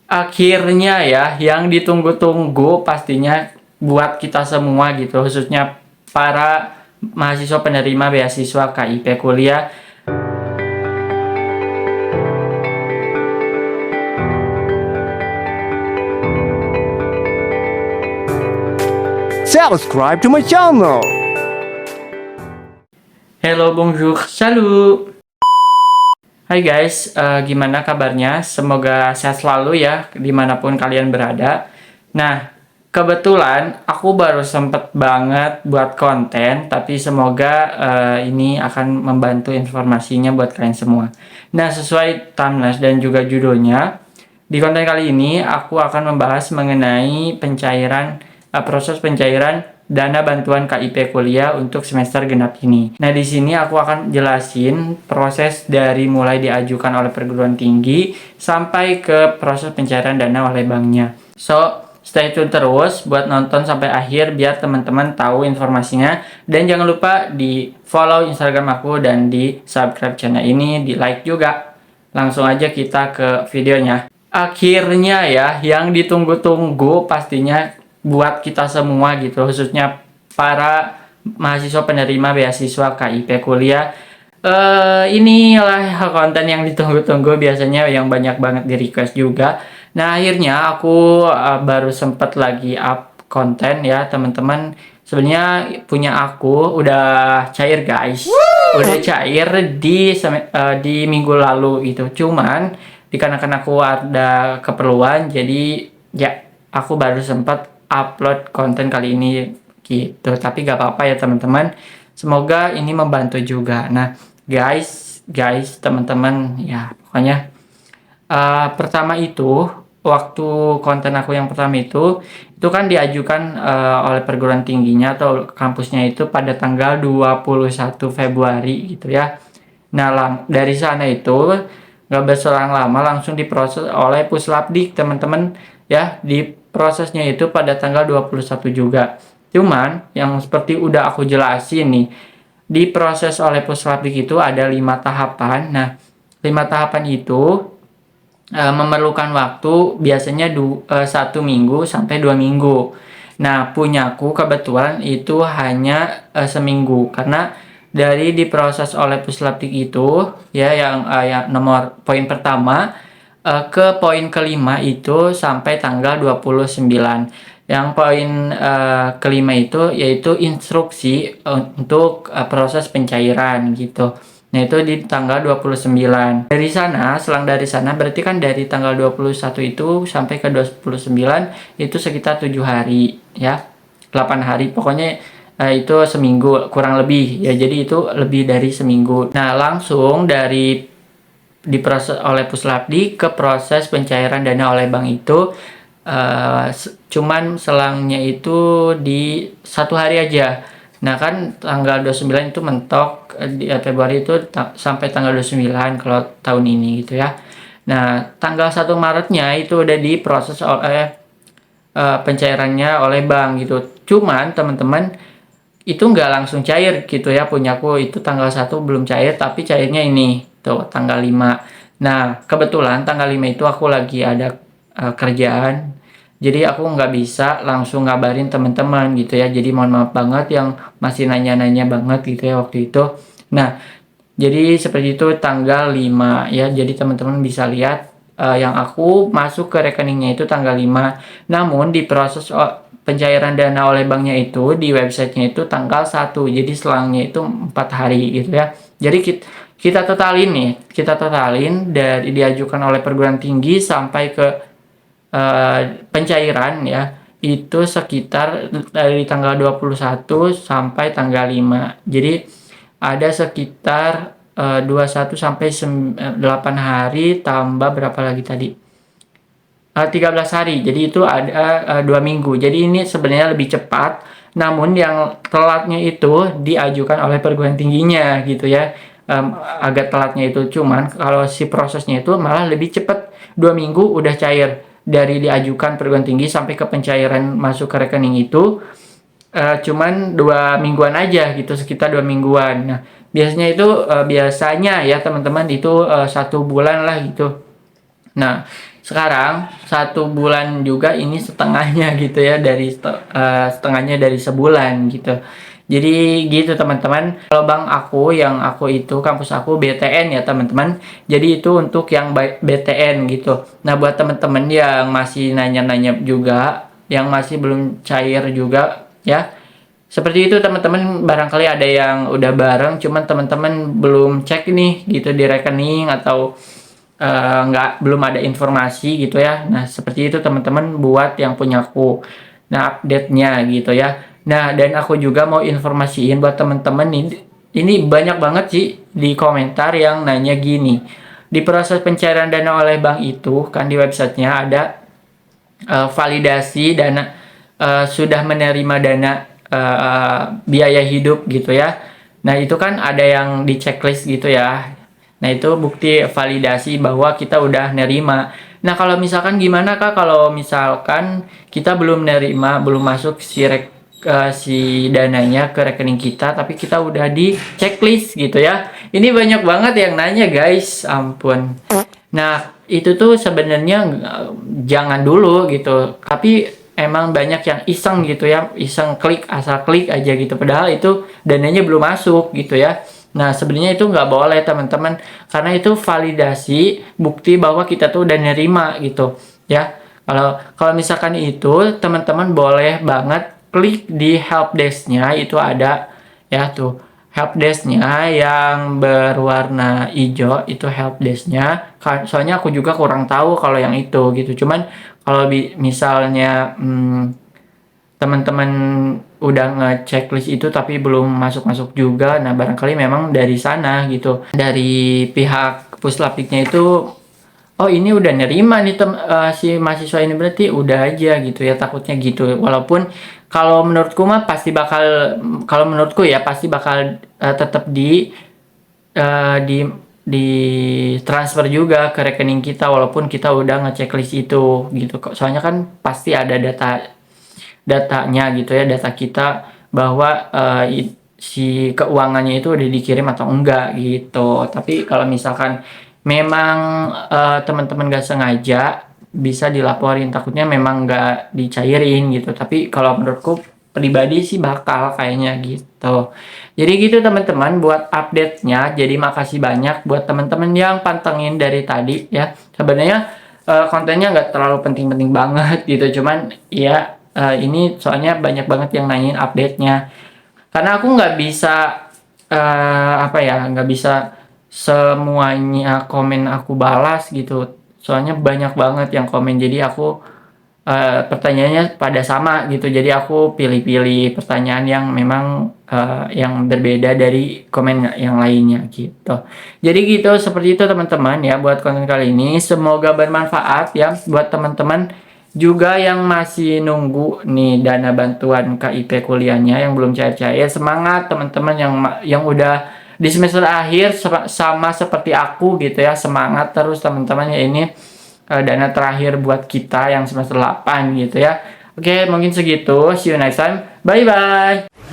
Akhirnya ya, yang ditunggu-tunggu pastinya buat kita semua gitu, khususnya para mahasiswa penerima beasiswa KIP kuliah. Subscribe to my channel. Hello, bonjour, salut. Hai guys, gimana kabarnya? Semoga sehat selalu ya, dimanapun kalian berada. Nah, kebetulan aku baru sempet banget buat konten, tapi semoga ini akan membantu informasinya buat kalian semua. Nah, sesuai thumbnail dan juga judulnya, di konten kali ini aku akan membahas mengenai proses pencairan dana bantuan KIP kuliah untuk semester genap ini. Nah, di sini aku akan jelasin proses dari mulai diajukan oleh perguruan tinggi sampai ke proses pencairan dana oleh banknya. So, stay tune terus buat nonton sampai akhir biar teman-teman tahu informasinya. Dan jangan lupa di follow Instagram aku dan di subscribe channel ini, di like juga. Langsung aja kita ke videonya. Akhirnya ya, yang ditunggu-tunggu pastinya buat kita semua gitu, khususnya para mahasiswa penerima beasiswa KIP kuliah. Inilah konten yang ditunggu-tunggu, biasanya yang banyak banget di request juga. Nah, akhirnya aku baru sempet lagi up konten ya teman-teman. Sebenarnya punya aku udah cair guys. Udah cair di minggu lalu itu. Cuman dikarenakan aku ada keperluan, jadi ya aku baru sempat upload konten kali ini gitu. Tapi gak apa-apa ya teman-teman, semoga ini membantu juga. Nah guys teman-teman, ya pokoknya pertama itu, waktu konten aku yang pertama itu kan diajukan oleh perguruan tingginya atau kampusnya itu pada tanggal 21 Februari gitu ya. Nah, dari sana itu nggak berselang lama langsung diproses oleh Puslapdik teman-teman ya. Di prosesnya itu pada tanggal 21 juga. Cuman yang seperti udah aku jelasin nih, diproses oleh Puslapdik itu ada 5 tahapan. Nah, 5 tahapan itu memerlukan waktu biasanya 1 minggu sampai 2 minggu. Nah, punyaku kebetulan itu hanya seminggu, karena dari diproses oleh Puslapdik itu ya, yang nomor poin pertama ke poin kelima itu sampai tanggal 29. Yang poin kelima itu yaitu instruksi untuk proses pencairan gitu. Nah, itu di tanggal 29. Dari sana, selang dari sana berarti kan dari tanggal 21 itu sampai ke 29 itu sekitar 7 hari ya. 8 hari pokoknya, itu seminggu kurang lebih ya. Jadi itu lebih dari seminggu. Nah, langsung dari diproses oleh Puslapdi ke proses pencairan dana oleh bank itu cuman selangnya itu di 1 hari aja. Nah, kan tanggal 29 itu mentok di Februari itu sampai tanggal 29 kalau tahun ini gitu ya. Nah, tanggal 1 Maretnya itu udah diproses oleh pencairannya oleh bank gitu. Cuman teman-teman itu nggak langsung cair gitu ya, punyaku itu tanggal 1 belum cair, tapi cairnya ini tuh tanggal 5. Nah, kebetulan tanggal 5 itu aku lagi ada kerjaan, jadi aku nggak bisa langsung ngabarin teman-teman gitu ya. Jadi mohon maaf banget yang masih nanya-nanya banget gitu ya waktu itu. Nah, jadi seperti itu tanggal 5 ya. Jadi teman-teman bisa lihat yang aku masuk ke rekeningnya itu tanggal 5. Namun di proses pencairan dana oleh banknya itu di websitenya itu tanggal 1. Jadi selangnya itu 4 hari gitu ya. Jadi kita totalin dari diajukan oleh perguruan tinggi sampai ke pencairan ya, itu sekitar dari tanggal 21 sampai tanggal 5. Jadi ada sekitar 21 sampai 8 hari tambah berapa lagi tadi? 13 hari. Jadi itu ada 2 minggu. Jadi ini sebenarnya lebih cepat, namun yang telatnya itu diajukan oleh perguruan tingginya gitu ya. Agak telatnya itu, cuman kalau si prosesnya itu malah lebih cepat. 2 minggu udah cair dari diajukan perguruan tinggi sampai ke pencairan masuk ke rekening itu. Cuman 2 mingguan aja gitu, sekitar 2 mingguan. Nah, biasanya itu biasanya ya teman-teman itu 1 bulan lah gitu. Nah, sekarang 1 bulan juga ini setengahnya gitu ya, setengahnya dari sebulan gitu. Jadi gitu teman-teman. Kalau bang aku, yang aku itu kampus aku BTN ya teman-teman. Jadi itu untuk yang BTN gitu. Nah buat teman-teman yang masih nanya-nanya juga, yang masih belum cair juga ya. Seperti itu teman-teman, barangkali ada yang udah bareng, cuman teman-teman belum cek nih gitu di rekening atau belum ada informasi gitu ya. Nah seperti itu teman-teman buat yang punya aku. Nah update-nya gitu ya. Nah dan aku juga mau informasiin buat teman-teman ini banyak banget sih di komentar yang nanya gini. Di proses pencairan dana oleh bank itu kan di websitenya ada validasi dana, sudah menerima dana biaya hidup gitu ya. Nah itu kan ada yang di checklist gitu ya. Nah itu bukti validasi bahwa kita udah nerima. Nah kalau misalkan gimana kak kalau misalkan kita belum nerima, belum masuk si dananya ke rekening kita, tapi kita udah di checklist gitu ya. Ini banyak banget yang nanya guys, ampun. Nah, itu tuh sebenarnya jangan dulu gitu. Tapi emang banyak yang iseng gitu ya, iseng klik, asal klik aja gitu. Padahal itu dananya belum masuk gitu ya. Nah, sebenarnya itu nggak boleh teman-teman, karena itu validasi bukti bahwa kita tuh udah nerima gitu ya. Kalau kalau misalkan itu teman-teman boleh banget klik di helpdesk-nya, itu ada ya tuh helpdesk-nya yang berwarna hijau, itu helpdesk-nya. Soalnya aku juga kurang tahu kalau yang itu gitu. Cuman kalau misalnya teman-teman udah ngecek list itu tapi belum masuk-masuk juga, nah barangkali memang dari sana gitu, dari pihak puslapiknya itu, oh ini udah nerima nih si mahasiswa ini, berarti udah aja gitu ya, takutnya gitu. Walaupun kalau menurutku mah pasti bakal, kalau menurutku ya pasti bakal tetap di transfer juga ke rekening kita walaupun kita udah ngecek list itu gitu kok. Soalnya kan pasti ada datanya gitu ya, data kita bahwa si keuangannya itu udah dikirim atau enggak gitu. Tapi kalau misalkan memang teman-teman gak sengaja, bisa dilaporin, takutnya memang gak dicairin gitu. Tapi kalau menurutku pribadi sih bakal kayaknya gitu. Jadi gitu teman-teman buat update-nya. Jadi makasih banyak buat teman-teman yang pantengin dari tadi ya. Sebenarnya kontennya nggak terlalu penting-penting banget gitu, cuman ya ini soalnya banyak banget yang nanyain update-nya, karena aku nggak bisa apa ya, nggak bisa semuanya komen aku balas gitu, soalnya banyak banget yang komen, jadi aku pertanyaannya pada sama gitu, jadi aku pilih-pilih pertanyaan yang memang yang berbeda dari komen yang lainnya gitu. Jadi gitu, seperti itu teman-teman ya buat konten kali ini, semoga bermanfaat ya buat teman-teman juga yang masih nunggu nih dana bantuan KIP kuliahnya yang belum cair-cair. Semangat teman-teman yang udah di semester akhir sama seperti aku gitu ya, semangat terus teman-teman ya, ini dana terakhir buat kita yang semester 8 gitu ya. Oke, mungkin segitu. See you next time. Bye bye.